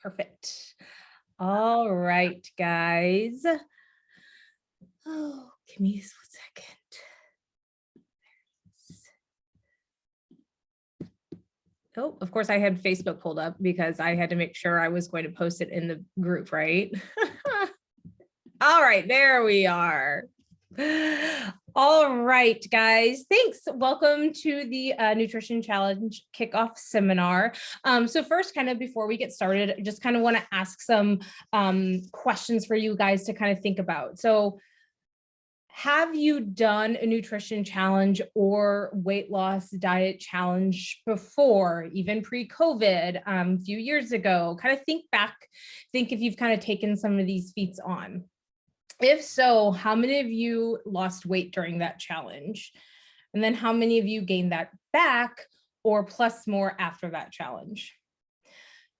Perfect. All right, guys. Oh, give me 1 second. Oh, of course, I had Facebook pulled up because I had to make sure I was going to post it in the group, right? All right, there we are. All right, guys, thanks. Welcome to the Nutrition Challenge Kickoff Seminar. So first, kind of before we get started, I just kind of want to ask some questions for you guys to kind of think about. So have you done a nutrition challenge or weight loss diet challenge before, even pre-COVID, a few years ago? Kind of think back, think if you've kind of taken some of these feats on. If so, how many of you lost weight during that challenge? And then how many of you gained that back or plus more after that challenge?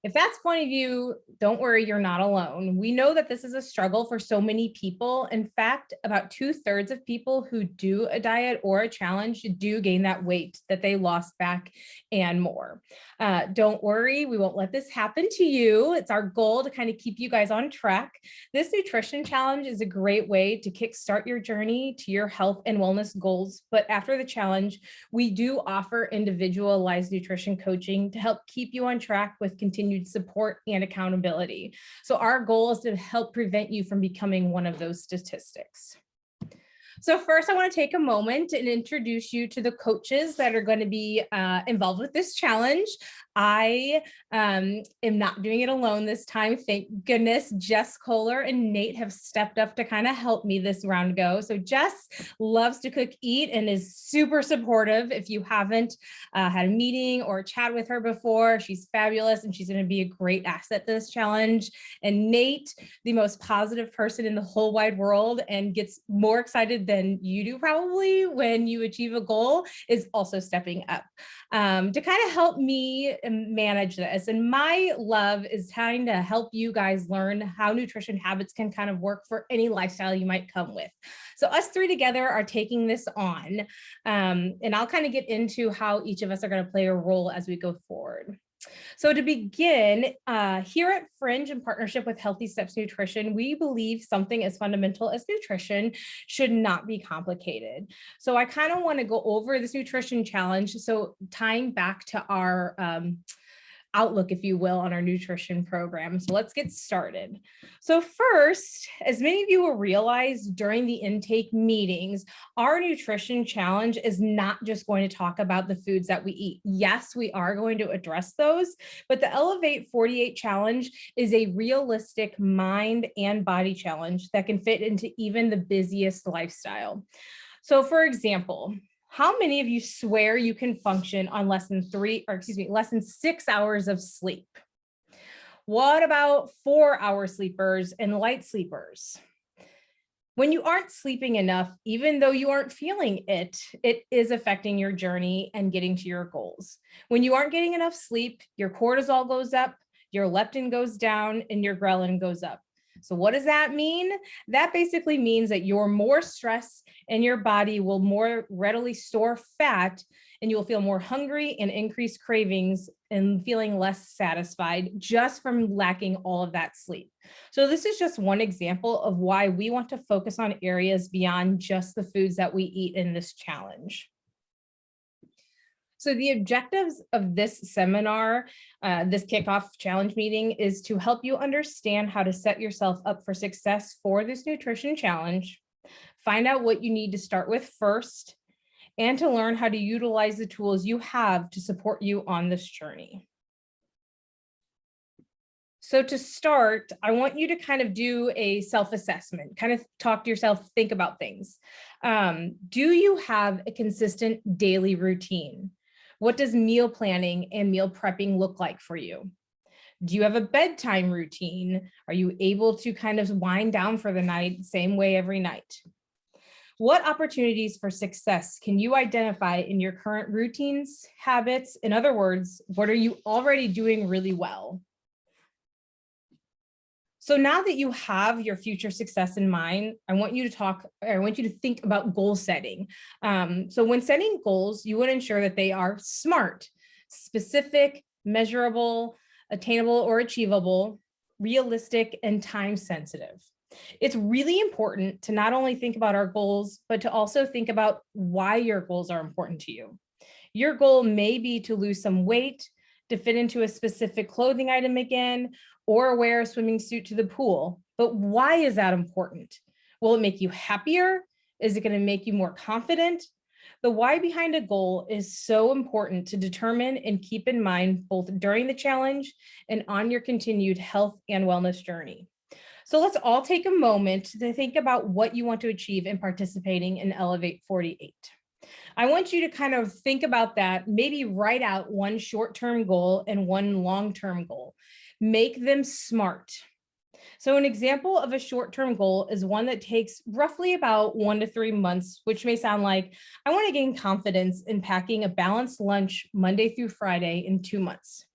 If that's point of view, don't worry, you're not alone. We know that this is a struggle for so many people. In fact, about 2/3 of people who do a diet or a challenge do gain that weight that they lost back and more. Don't worry, we won't let this happen to you. It's our goal to kind of keep you guys on track. This nutrition challenge is a great way to kickstart your journey to your health and wellness goals. But after the challenge, we do offer individualized nutrition coaching to help keep you on track with continued support and accountability. So our goal is to help prevent you from becoming one of those statistics. So first, I want to take a moment and introduce you to the coaches that are going to be involved with this challenge. I am not doing it alone this time. Thank goodness Jess Kohler and Nate have stepped up to kind of help me this round go. So Jess loves to cook, eat, and is super supportive. If you haven't had a meeting or a chat with her before, she's fabulous and she's going to be a great asset to this challenge. And Nate, the most positive person in the whole wide world and gets more excited than you do probably when you achieve a goal, is also stepping up to kind of help me manage this. And my love is trying to help you guys learn how nutrition habits can kind of work for any lifestyle you might come with. So us three together are taking this on, and I'll kind of get into how each of us are going to play a role as we go forward. So to begin, here at Fringe, in partnership with Healthy Steps Nutrition, we believe something as fundamental as nutrition should not be complicated. So I kind of want to go over this nutrition challenge. So tying back to our outlook, if you will, on our nutrition program. So let's get started. So first, as many of you will realize during the intake meetings, our nutrition challenge is not just going to talk about the foods that we eat. Yes, we are going to address those, but the Elevate48 challenge is a realistic mind and body challenge that can fit into even the busiest lifestyle. So for example, how many of you swear you can function on less than 6 hours of sleep? What about 4-hour sleepers and light sleepers? When you aren't sleeping enough, even though you aren't feeling it, it is affecting your journey and getting to your goals. When you aren't getting enough sleep, your cortisol goes up, your leptin goes down, and your ghrelin goes up. So what does that mean? That basically means that you're more stressed and your body will more readily store fat, and you will feel more hungry and increased cravings and feeling less satisfied just from lacking all of that sleep. So this is just one example of why we want to focus on areas beyond just the foods that we eat in this challenge. So the objectives of this seminar, this kickoff challenge meeting, is to help you understand how to set yourself up for success for this nutrition challenge, find out what you need to start with first, and to learn how to utilize the tools you have to support you on this journey. So to start, I want you to kind of do a self-assessment, kind of talk to yourself, think about things. Do you have a consistent daily routine? What does meal planning and meal prepping look like for you? Do you have a bedtime routine? Are you able to kind of wind down for the night, same way every night? What opportunities for success can you identify in your current routines, habits? In other words, what are you already doing really well? So now that you have your future success in mind, I want you to think about goal setting. So when setting goals, you would ensure that they are smart, specific, measurable, attainable or achievable, realistic, and time sensitive. It's really important to not only think about our goals, but to also think about why your goals are important to you. Your goal may be to lose some weight, to fit into a specific clothing item again, or wear a swimming suit to the pool. But why is that important? Will it make you happier? Is it going to make you more confident? The why behind a goal is so important to determine and keep in mind both during the challenge and on your continued health and wellness journey. So let's all take a moment to think about what you want to achieve in participating in Elevate48. I want you to kind of think about that, maybe write out one short-term goal and one long-term goal. Make them SMART. So an example of a short-term goal is one that takes roughly about 1 to 3 months, which may sound like, I want to gain confidence in packing a balanced lunch Monday through Friday in 2 months.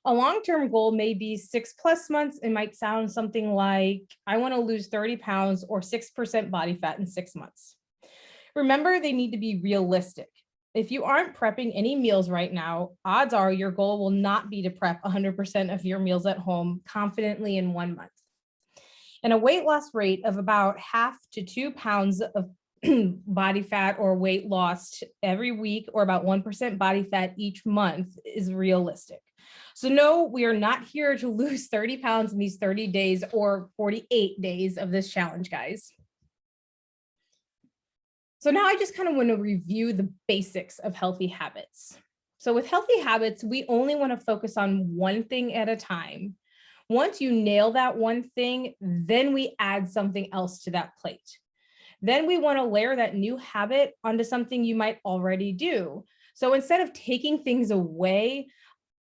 A long-term goal may be 6+ months. It might sound something like, I want to lose 30 pounds or 6% body fat in 6 months. Remember, they need to be realistic. If you aren't prepping any meals right now, odds are your goal will not be to prep 100% of your meals at home confidently in 1 month. And a weight loss rate of about 1/2 to 2 pounds of body fat or weight lost every week, or about 1% body fat each month, is realistic. So no, we are not here to lose 30 pounds in these 30 days or 48 days of this challenge, guys. So now I just kind of want to review the basics of healthy habits. So with healthy habits, we only want to focus on one thing at a time. Once you nail that one thing, then we add something else to that plate. Then we want to layer that new habit onto something you might already do. So instead of taking things away,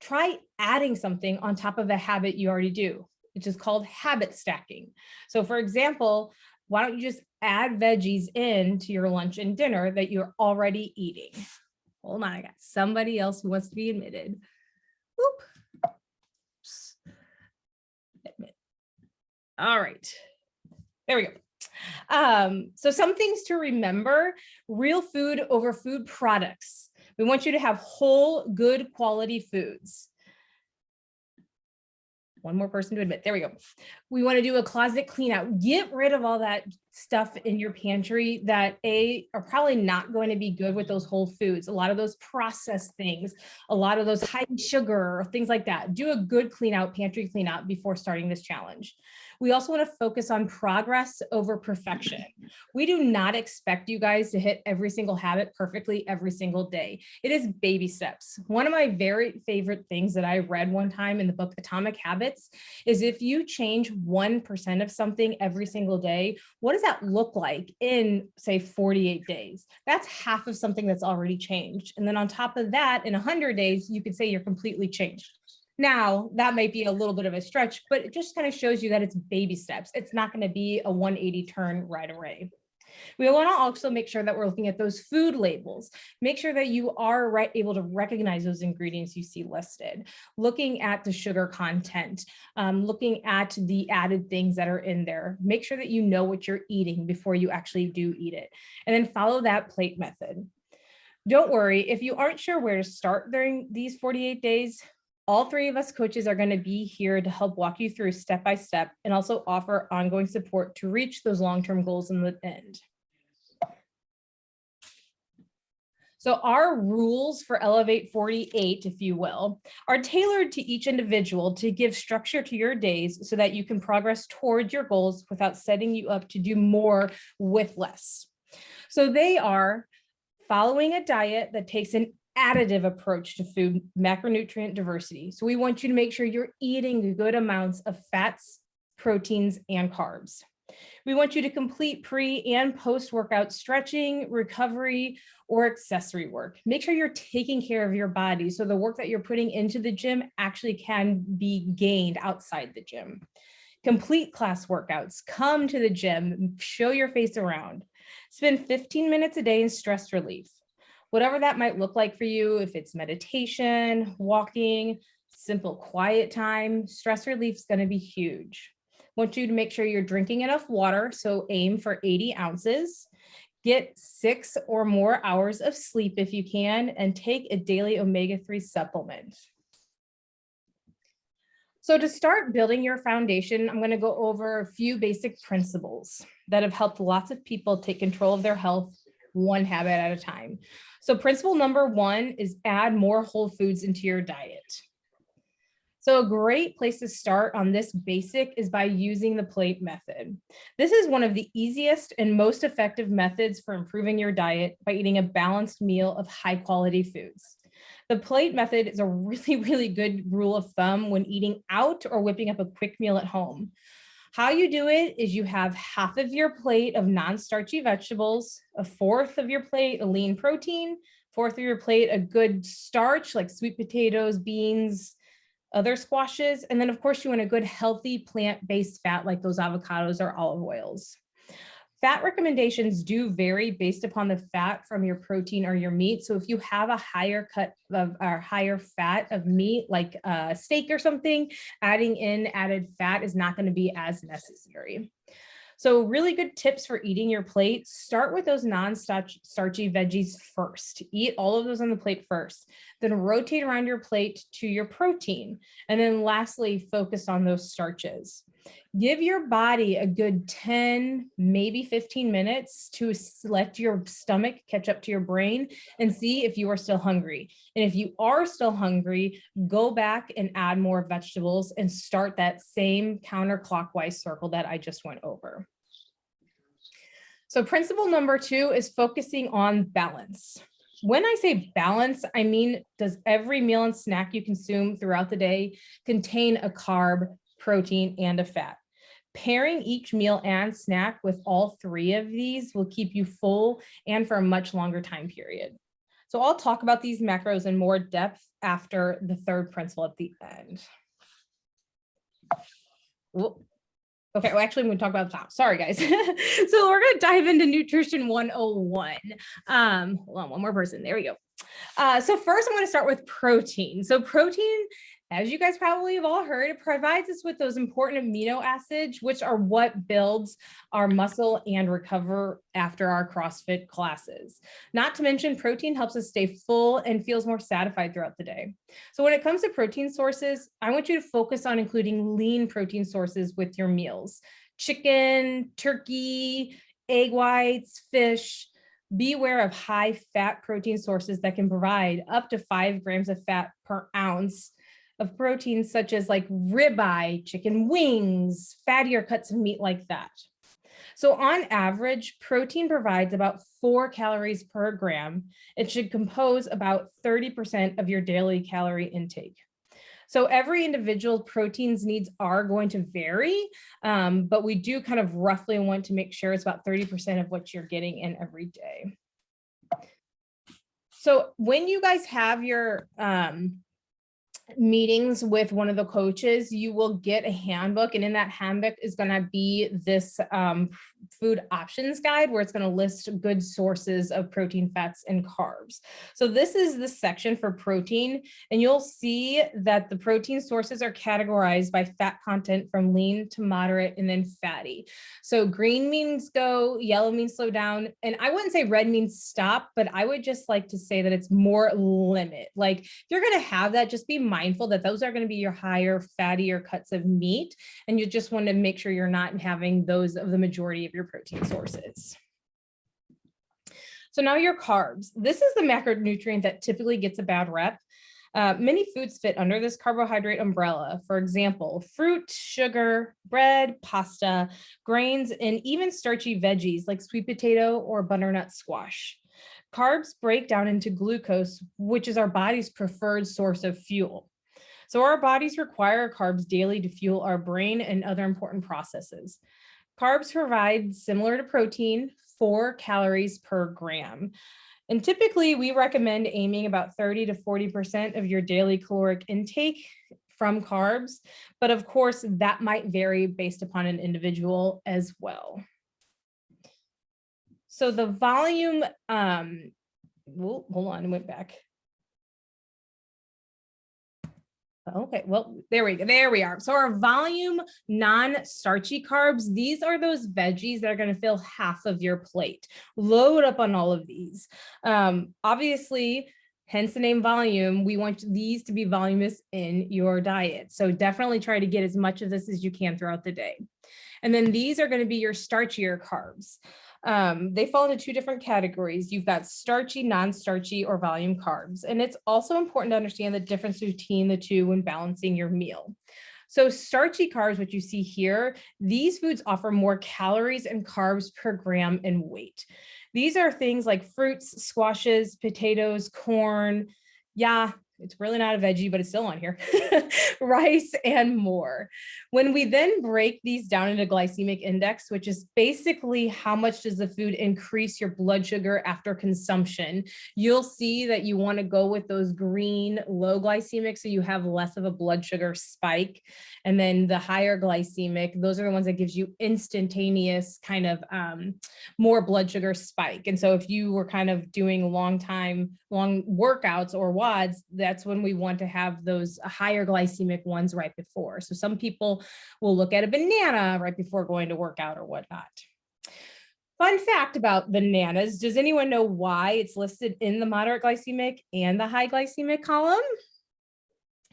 try adding something on top of a habit you already do, which is called habit stacking. So for example, why don't you just add veggies into your lunch and dinner that you're already eating? Hold on, I got somebody else who wants to be admitted. Whoop. Admit. All right, there we go. So some things to remember: real food over food products. We want you to have whole, good quality foods. One more person to admit. There we go. We want to do a closet clean out. Get rid of all that stuff in your pantry that are probably not going to be good with those whole foods. A lot of those processed things, a lot of those high in sugar, things like that. Do a good clean out, pantry clean out before starting this challenge. We also want to focus on progress over perfection. We do not expect you guys to hit every single habit perfectly every single day. It is baby steps. One of my very favorite things that I read one time in the book Atomic Habits is, if you change 1% of something every single day, what does that look like in, say, 48 days? That's half of something that's already changed. And then on top of that, in 100 days, you could say you're completely changed. Now, that might be a little bit of a stretch, but it just kind of shows you that it's baby steps. It's not going to be a 180 turn right away. We want to also make sure that we're looking at those food labels. Make sure that you are able to recognize those ingredients you see listed, looking at the sugar content, looking at the added things that are in there. Make sure that you know what you're eating before you actually do eat it. And then follow that plate method. Don't worry, if you aren't sure where to start during these 48 days, all 3 of us coaches are going to be here to help walk you through step by step and also offer ongoing support to reach those long-term goals in the end. So our rules for Elevate48, if you will, are tailored to each individual to give structure to your days so that you can progress toward your goals without setting you up to do more with less. So they are following a diet that takes an additive approach to food macronutrient diversity. So we want you to make sure you're eating good amounts of fats, proteins, and carbs. We want you to complete pre and post-workout stretching, recovery, or accessory work. Make sure you're taking care of your body so the work that you're putting into the gym actually can be gained outside the gym. Complete class workouts. Come to the gym, show your face around. Spend 15 minutes a day in stress relief. Whatever that might look like for you, if it's meditation, walking, simple quiet time, stress relief is going to be huge. Want you to make sure you're drinking enough water, so aim for 80 ounces. Get 6 or more hours of sleep if you can, and take a daily omega-3 supplement. So to start building your foundation, I'm going to go over a few basic principles that have helped lots of people take control of their health one habit at a time. So principle number one is add more whole foods into your diet. So a great place to start on this basic is by using the plate method. This is one of the easiest and most effective methods for improving your diet by eating a balanced meal of high quality foods. The plate method is a really good rule of thumb when eating out or whipping up a quick meal at home. How you do it is you have half of your plate of non-starchy vegetables, a fourth of your plate, a lean protein, fourth of your plate, a good starch like sweet potatoes, beans, other squashes. And then of course you want a good healthy plant-based fat like those avocados or olive oils. Fat recommendations do vary based upon the fat from your protein or your meat. So if you have a higher cut of or higher fat of meat, like a steak or something, adding in added fat is not going to be as necessary. So really good tips for eating your plate. Start with those non-starchy veggies first. Eat all of those on the plate first. Then rotate around your plate to your protein. And then lastly, focus on those starches. Give your body a good 10, maybe 15 minutes to let your stomach catch up to your brain and see if you are still hungry. And if you are still hungry, go back and add more vegetables and start that same counterclockwise circle that I just went over. So principle number two is focusing on balance. When I say balance, I mean, does every meal and snack you consume throughout the day contain a carb, protein, and a fat? Pairing each meal and snack with all three of these will keep you full and for a much longer time period. So I'll talk about these macros in more depth after the third principle at the end. Okay, well, actually, I'm going to talk about the top. Sorry, guys. So we're going to dive into Nutrition 101. Hold on, one more person. There we go. So first, I'm going to start with protein. So protein, as you guys probably have all heard, it provides us with those important amino acids, which are what builds our muscle and recover after our CrossFit classes. Not to mention, protein helps us stay full and feels more satisfied throughout the day. So when it comes to protein sources, I want you to focus on including lean protein sources with your meals. Chicken, turkey, egg whites, fish. Be aware of high fat protein sources that can provide up to 5 grams of fat per ounce of proteins, such as like ribeye, chicken wings, fattier cuts of meat like that. So on average, protein provides about 4 calories per gram. It should compose about 30% of your daily calorie intake. So every individual protein's needs are going to vary, but we do kind of roughly want to make sure it's about 30% of what you're getting in every day. So when you guys have your meetings with one of the coaches, you will get a handbook, and in that handbook is going to be this food options guide where it's going to list good sources of protein, fats, and carbs. So this is the section for protein, and you'll see that the protein sources are categorized by fat content from lean to moderate and then fatty. So green means go, yellow means slow down, and I wouldn't say red means stop, but I would just like to say that it's more limit. Like if you're going to have that, just be mindful that those are going to be your higher fattier cuts of meat, and you just want to make sure you're not having those of the majority of your protein sources. So now your carbs. This is the macronutrient that typically gets a bad rep. Many foods fit under this carbohydrate umbrella. For example, fruit, sugar, bread, pasta, grains, and even starchy veggies like sweet potato or butternut squash. Carbs break down into glucose, which is our body's preferred source of fuel. So our bodies require carbs daily to fuel our brain and other important processes. Carbs provide, similar to protein, 4 calories per gram. And typically we recommend aiming about 30 to 40% of your daily caloric intake from carbs. But of course, that might vary based upon an individual as well. So the volume, hold on, I went back. Okay, well, there we go. There we are. So our volume non-starchy carbs, these are those veggies that are going to fill half of your plate. Load up on all of these. Obviously, Hence the name volume. We want these to be voluminous in your diet. So definitely try to get as much of this as you can throughout the day. And then these are going to be your starchier carbs. They fall into two different categories. You've got starchy, non-starchy, or volume carbs. And it's also important to understand the difference between the two when balancing your meal. So starchy carbs, what you see here, these foods offer more calories and carbs per gram in weight. These are things like fruits, squashes, potatoes, corn. Yeah, it's really not a veggie, but it's still on here. Rice and more. When we then break these down into glycemic index, which is basically how much does the food increase your blood sugar after consumption, you'll see that you want to go with those green low glycemic, so you have less of a blood sugar spike. And then the higher glycemic, those are the ones that gives you instantaneous kind of more blood sugar spike. And so if you were kind of doing long workouts or WODs, that's when we want to have those higher glycemic ones right before. So some people will look at a banana right before going to work out or whatnot. Fun fact about bananas. Does anyone know why it's listed in the moderate glycemic and the high glycemic column?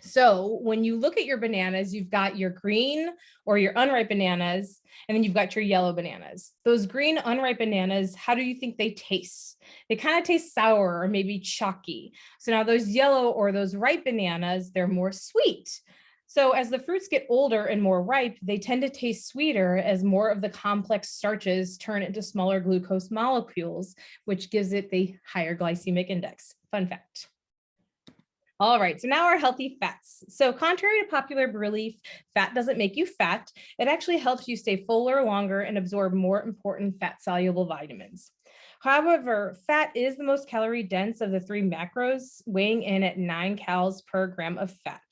So when you look at your bananas, you've got your green or your unripe bananas, and then you've got your yellow bananas. Those green unripe bananas, how do you think they taste? They kind of taste sour or maybe chalky. So now those yellow or those ripe bananas, they're more sweet. So as the fruits get older and more ripe, they tend to taste sweeter as more of the complex starches turn into smaller glucose molecules, which gives it the higher glycemic index. Fun fact. All right, so now our healthy fats. So contrary to popular belief, fat doesn't make you fat. It actually helps you stay fuller longer and absorb more important fat-soluble vitamins. However, fat is the most calorie dense of the three macros, weighing in at 9 calories per gram of fat.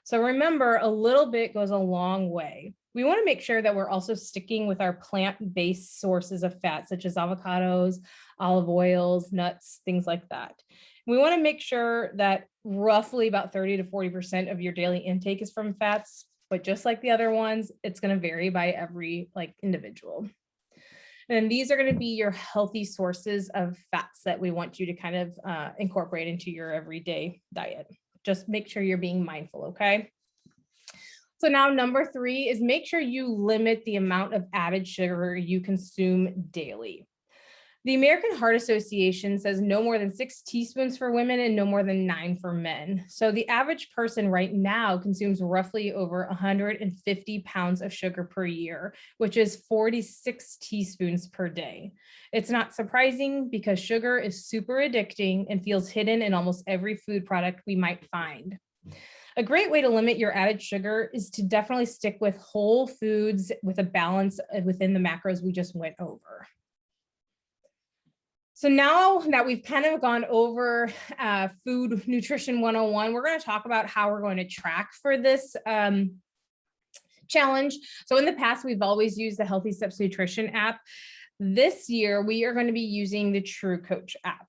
So remember, a little bit goes a long way. We want to make sure that we're also sticking with our plant-based sources of fat, such as avocados, olive oils, nuts, things like that. We want to make sure that roughly about 30 to 40% of your daily intake is from fats, but just like the other ones, it's going to vary by every individual. And these are going to be your healthy sources of fats that we want you to kind of incorporate into your everyday diet. Just make sure you're being mindful, okay? So now number 3 is make sure you limit the amount of added sugar you consume daily. The American Heart Association says no more than 6 teaspoons for women and no more than 9 for men. So the average person right now consumes roughly over 150 pounds of sugar per year, which is 46 teaspoons per day. It's not surprising because sugar is super addicting and feels hidden in almost every food product we might find. A great way to limit your added sugar is to definitely stick with whole foods with a balance within the macros we just went over. So now that we've kind of gone over food nutrition 101, we're going to talk about how we're going to track for this challenge. So in the past, we've always used the Healthy Steps Nutrition app. This year, we are going to be using the True Coach app.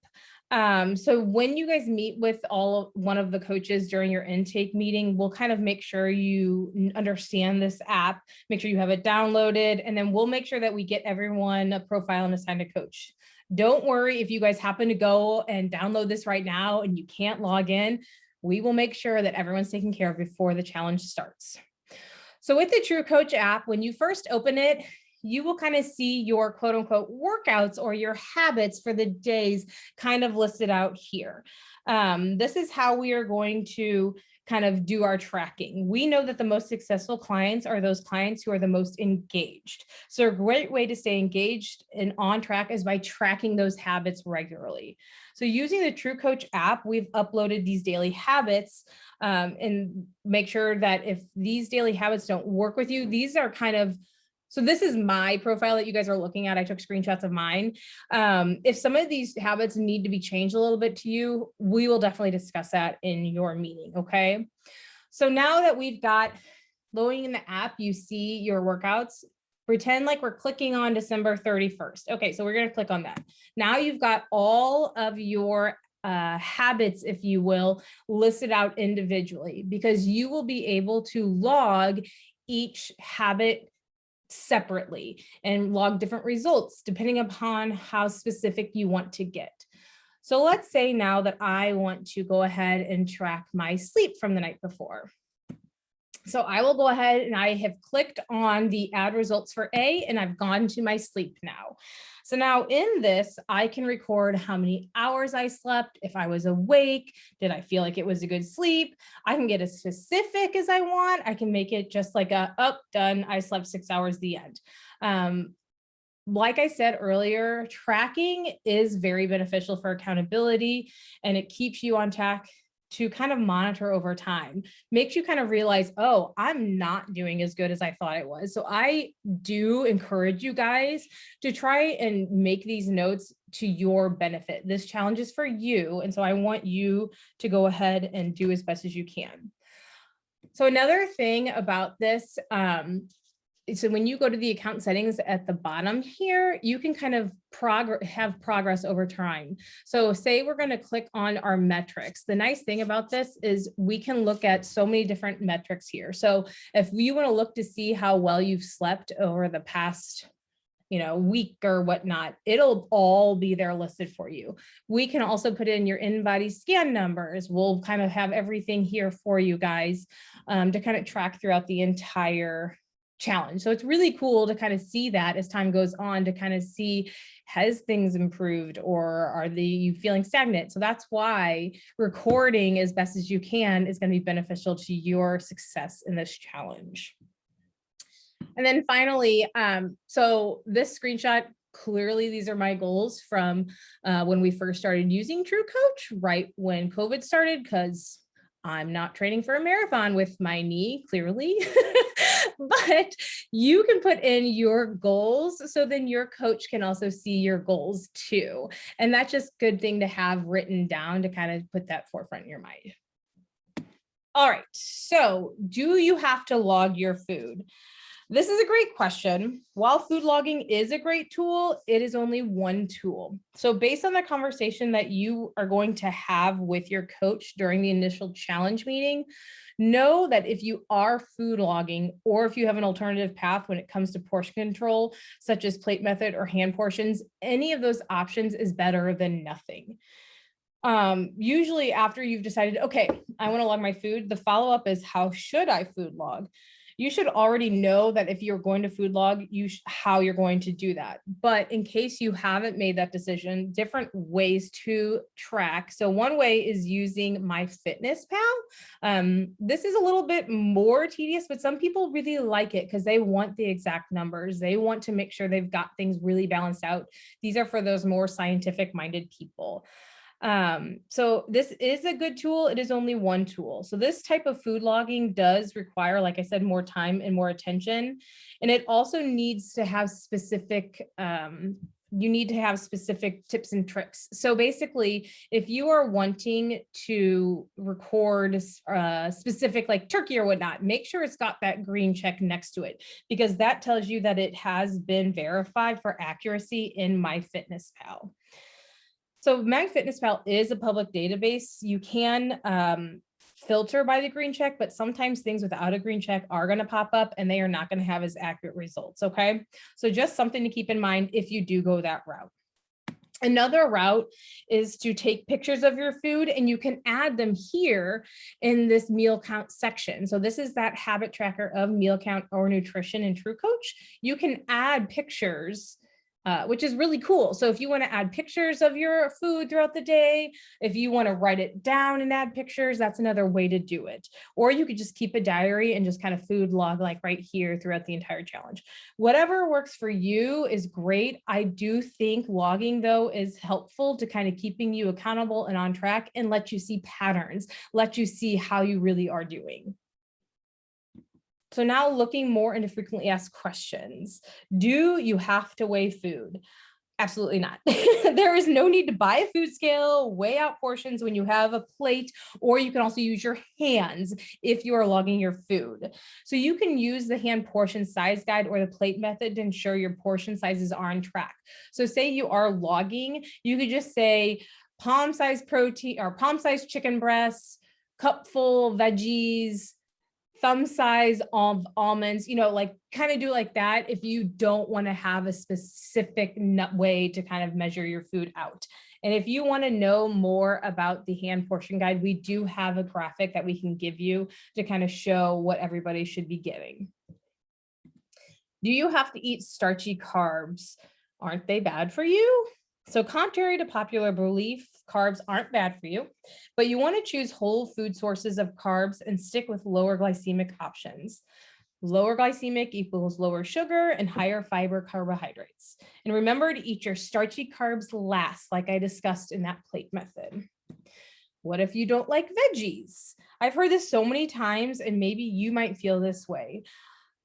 So when you guys meet with one of the coaches during your intake meeting, we'll kind of make sure you understand this app, make sure you have it downloaded, and then we'll make sure that we get everyone a profile and assign a coach. Don't worry if you guys happen to go and download this right now and you can't log in. We will make sure that everyone's taken care of before the challenge starts. So with the True Coach app, when you first open it, you will kind of see your quote unquote workouts or your habits for the days kind of listed out here. This is how we are going to kind of do our tracking. We know that the most successful clients are those clients who are the most engaged. So a great way to stay engaged and on track is by tracking those habits regularly. So using the True Coach app, we've uploaded these daily habits and make sure that if these daily habits don't work with you, these are kind of, so this is my profile that you guys are looking at. I took screenshots of mine. If some of these habits need to be changed a little bit to you, we will definitely discuss that in your meeting, okay? So now that we've got loading in the app, you see your workouts. Pretend like we're clicking on December 31st. Okay, so we're gonna click on that. Now you've got all of your habits, if you will, listed out individually because you will be able to log each habit separately and log different results depending upon how specific you want to get. So let's say now that I want to go ahead and track my sleep from the night before. So I will go ahead and I have clicked on the add results for A, and I've gone to my sleep now. So now in this, I can record how many hours I slept, if I was awake, did I feel like it was a good sleep? I can get as specific as I want. I can make it just like done, I slept 6 hours, the end. Like I said earlier, tracking is very beneficial for accountability, and it keeps you on track to kind of monitor over time, makes you kind of realize, oh, I'm not doing as good as I thought I was. So I do encourage you guys to try and make these notes to your benefit. This challenge is for you. And so I want you to go ahead and do as best as you can. So another thing about this, so when you go to the account settings at the bottom here, you can kind of have progress over time. So say we're going to click on our metrics. The nice thing about this is we can look at so many different metrics here. So if you want to look to see how well you've slept over the past week or whatnot, it'll all be there listed for you. We can also put in your in-body scan numbers. We'll kind of have everything here for you guys to kind of track throughout the entire challenge. So it's really cool to kind of see that as time goes on, to kind of see, has things improved or are you feeling stagnant? So that's why recording as best as you can is going to be beneficial to your success in this challenge. And then finally, so this screenshot, clearly these are my goals from when we first started using TrueCoach, right when COVID started, because I'm not training for a marathon with my knee, clearly, but you can put in your goals so then your coach can also see your goals too. And that's just a good thing to have written down to kind of put that forefront in your mind. All right, so do you have to log your food? This is a great question. While food logging is a great tool, it is only one tool. So based on the conversation that you are going to have with your coach during the initial challenge meeting, know that if you are food logging, or if you have an alternative path when it comes to portion control, such as plate method or hand portions, any of those options is better than nothing. Usually after you've decided, okay, I want to log my food, the follow-up is, how should I food log? You should already know that if you're going to food log, how you're going to do that. But in case you haven't made that decision, different ways to track. So one way is using MyFitnessPal. This is a little bit more tedious, but some people really like it because they want the exact numbers. They want to make sure they've got things really balanced out. These are for those more scientific minded people. So this is a good tool. It is only one tool. So this type of food logging does require, like I said, more time and more attention. And it also needs to have specific, you need to have specific tips and tricks. So basically, if you are wanting to record specific like turkey or whatnot, make sure it's got that green check next to it, because that tells you that it has been verified for accuracy in MyFitnessPal. So MyFitnessPal is a public database. You can filter by the green check, but sometimes things without a green check are going to pop up and they are not going to have as accurate results. Okay. So just something to keep in mind if you do go that route. Another route is to take pictures of your food, and you can add them here in this meal count section. So this is that habit tracker of meal count or nutrition in TrueCoach. You can add pictures, which is really cool. So if you want to add pictures of your food throughout the day, if you want to write it down and add pictures, that's another way to do it. Or you could just keep a diary and just kind of food log like right here throughout the entire challenge. Whatever works for you is great. I do think logging though is helpful to kind of keeping you accountable and on track, and let you see patterns, let you see how you really are doing. So now looking more into frequently asked questions. Do you have to weigh food? Absolutely not. There is no need to buy a food scale, weigh out portions when you have a plate, or you can also use your hands if you are logging your food. So you can use the hand portion size guide or the plate method to ensure your portion sizes are on track. So say you are logging, you could just say palm size protein or palm size chicken breasts, cupful veggies, thumb size of almonds, like kind of do like that if you don't want to have a specific way to kind of measure your food out. And if you want to know more about the hand portion guide, we do have a graphic that we can give you to kind of show what everybody should be getting. Do you have to eat starchy carbs? Aren't they bad for you? So contrary to popular belief, carbs aren't bad for you, but you want to choose whole food sources of carbs and stick with lower glycemic options. Lower glycemic equals lower sugar and higher fiber carbohydrates. And remember to eat your starchy carbs last, like I discussed in that plate method. What if you don't like veggies? I've heard this so many times, and maybe you might feel this way.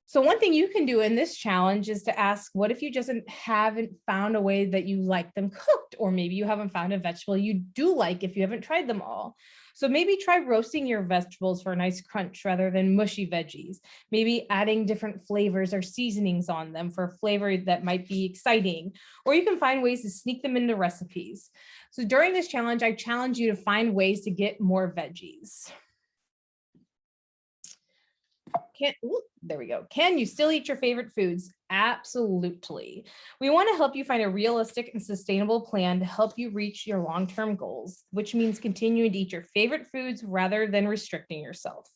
So one thing you can do in this challenge is to ask, what if you just haven't found a way that you like them cooked? Or maybe you haven't found a vegetable you do like if you haven't tried them all. So maybe try roasting your vegetables for a nice crunch rather than mushy veggies. Maybe adding different flavors or seasonings on them for a flavor that might be exciting. Or you can find ways to sneak them into recipes. So during this challenge, I challenge you to find ways to get more veggies. There we go. Can you still eat your favorite foods? Absolutely. We want to help you find a realistic and sustainable plan to help you reach your long-term goals, which means continuing to eat your favorite foods rather than restricting yourself.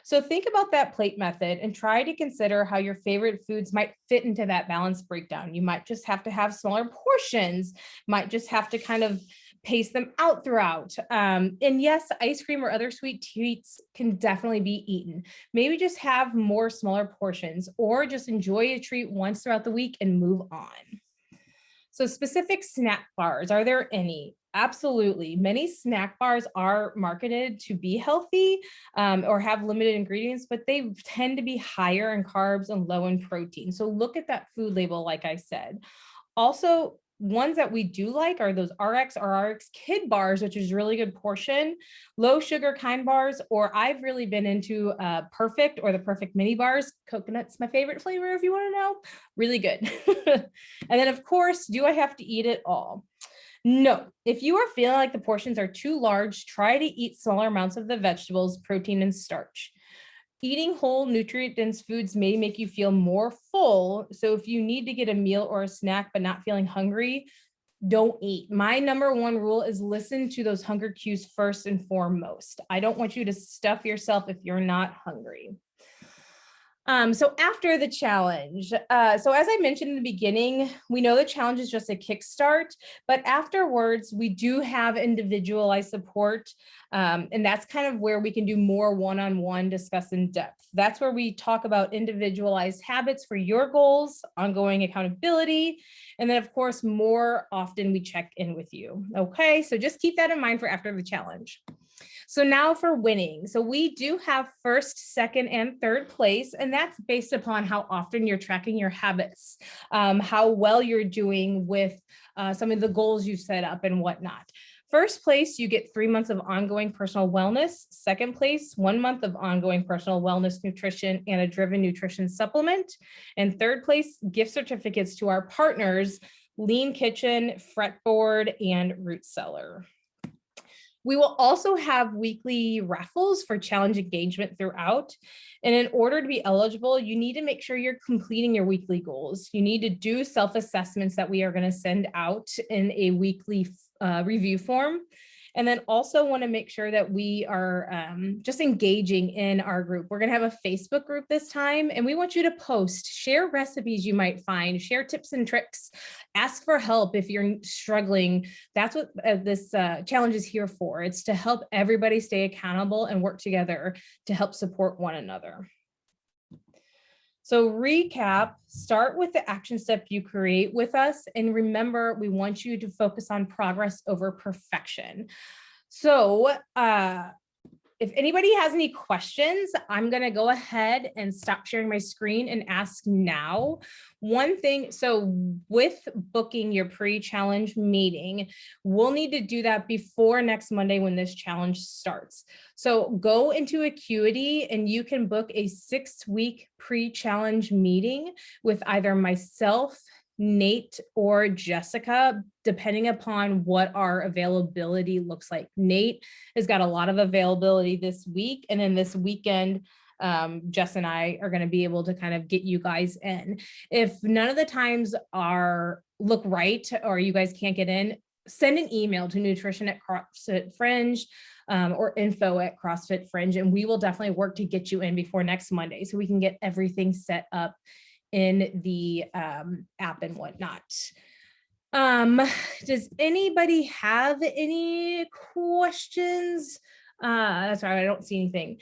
So think about that plate method and try to consider how your favorite foods might fit into that balance breakdown. You might just have to have smaller portions, might just have to kind of pace them out throughout. And yes, ice cream or other sweet treats can definitely be eaten. Maybe just have more smaller portions or just enjoy a treat once throughout the week and move on. So specific snack bars, are there any? Absolutely. Many snack bars are marketed to be healthy or have limited ingredients, but they tend to be higher in carbs and low in protein. So look at that food label, like I said. Also, ones that we do like are those RX or RX Kid bars, which is really good portion, low sugar kind bars, or I've really been into Perfect or the Perfect mini bars. Coconut's my favorite flavor if you want to know. Really good. And then of course, do I have to eat it all? No. If you are feeling like the portions are too large, try to eat smaller amounts of the vegetables, protein, and starch. Eating whole nutrient-dense foods may make you feel more full. So if you need to get a meal or a snack but not feeling hungry, don't eat. My number one rule is listen to those hunger cues first and foremost. I don't want you to stuff yourself if you're not hungry. So after the challenge, so as I mentioned in the beginning, we know the challenge is just a kickstart, but afterwards we do have individualized support. And that's kind of where we can do more one-on-one discuss in depth. That's where we talk about individualized habits for your goals, ongoing accountability, and then of course, more often we check in with you. Okay, so just keep that in mind for after the challenge. So now for winning. So we do have first, second, and third place, and that's based upon how often you're tracking your habits, how well you're doing with some of the goals you've set up and whatnot. First place, you get 3 months of ongoing personal wellness. Second place, 1 month of ongoing personal wellness, nutrition, and a Driven nutrition supplement. And third place, gift certificates to our partners, Lean Kitchen, Fretboard, and Root Cellar. We will also have weekly raffles for challenge engagement throughout. And in order to be eligible, you need to make sure you're completing your weekly goals. You need to do self-assessments that we are going to send out in a weekly review form. And then also want to make sure that we are just engaging in our group. We're going to have a Facebook group this time, and we want you to post, share recipes you might find, share tips and tricks, ask for help if you're struggling. That's what this challenge is here for. It's to help everybody stay accountable and work together to help support one another. So recap, start with the action step you create with us. And remember, we want you to focus on progress over perfection. So if anybody has any questions, I'm going to go ahead and stop sharing my screen and ask now. One thing, so with booking your pre-challenge meeting, we'll need to do that before next Monday when this challenge starts. So go into Acuity and you can book a 6-week pre-challenge meeting with either myself, Nate, or Jessica, depending upon what our availability looks like. Nate has got a lot of availability this week, and then this weekend, Jess and I are going to be able to kind of get you guys in. If none of the times look right or you guys can't get in, send an email to nutrition@CrossFit Fringe or info@CrossFit Fringe, and we will definitely work to get you in before next Monday so we can get everything set up in the app and whatnot. Does anybody have any questions? That's right, I don't see anything.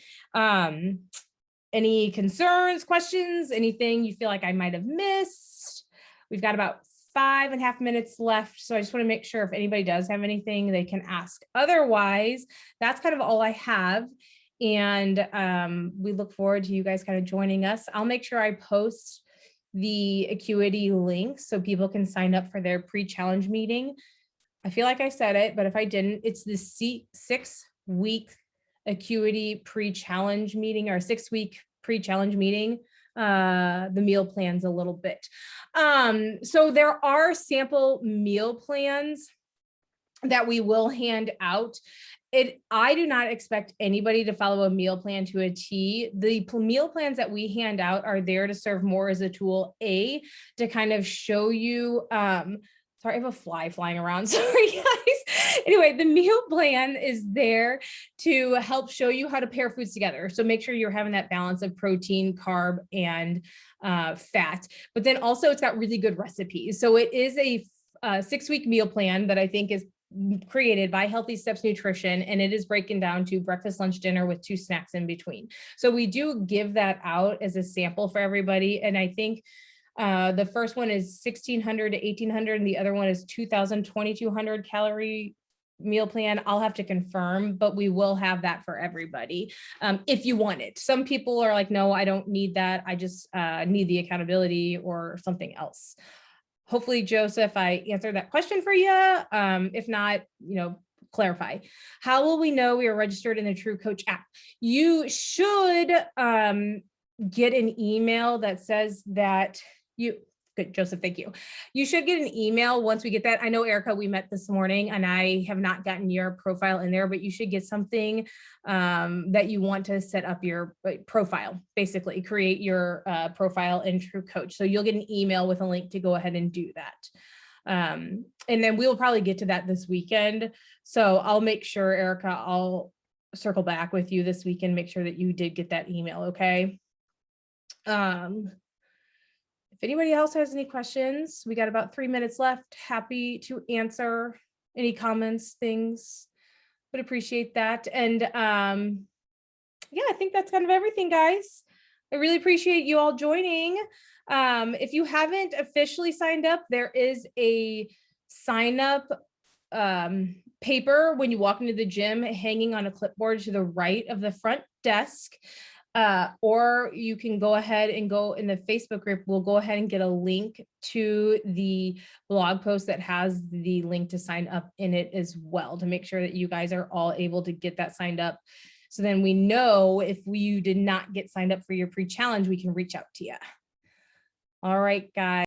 Any concerns, questions, anything you feel like I might have missed? We've got about 5.5 minutes left. So I just want to make sure if anybody does have anything, they can ask. Otherwise, that's kind of all I have. And we look forward to you guys kind of joining us. I'll make sure I post the Acuity link so people can sign up for their pre-challenge meeting. I feel like I said it, but if I didn't, it's the 6-week Acuity pre-challenge meeting or 6-week pre-challenge meeting. The meal plans a little bit. So there are sample meal plans that we will hand out. I do not expect anybody to follow a meal plan to a T. The meal plans that we hand out are there to serve more as a tool, to kind of show you, sorry, I have a fly flying around. Sorry, guys. Anyway, the meal plan is there to help show you how to pair foods together. So make sure you're having that balance of protein, carb, and fat. But then also it's got really good recipes. So it is a 6-week meal plan that I think is created by Healthy Steps Nutrition, and it is breaking down to breakfast, lunch, dinner with 2 snacks in between. So we do give that out as a sample for everybody. And I think the first one is 1,600 to 1,800, and the other one is 2,000, 2,200 calorie meal plan. I'll have to confirm, but we will have that for everybody if you want it. Some people are like, no, I don't need that. I just need the accountability or something else. Hopefully, Joseph, I answered that question for you. If not, clarify. How will we know we are registered in the True Coach app? You should get an email that says that good, Joseph, thank you. You should get an email once we get that. I know, Erica, we met this morning and I have not gotten your profile in there, but you should get something that you want to set up your profile, basically create your profile in True Coach. So you'll get an email with a link to go ahead and do that. And then we'll probably get to that this weekend. So I'll make sure, Erica, I'll circle back with you this weekend, make sure that you did get that email. Okay. If anybody else has any questions, we got about 3 minutes left. Happy to answer any comments, things, would appreciate that. And yeah, I think that's kind of everything, guys. I really appreciate you all joining. If you haven't officially signed up, there is a sign up paper when you walk into the gym hanging on a clipboard to the right of the front desk. Or you can go ahead and go in the Facebook group. We'll go ahead and get a link to the blog post that has the link to sign up in it as well, to make sure that you guys are all able to get that signed up. So then we know if you did not get signed up for your pre-challenge, we can reach out to you. All right, guys.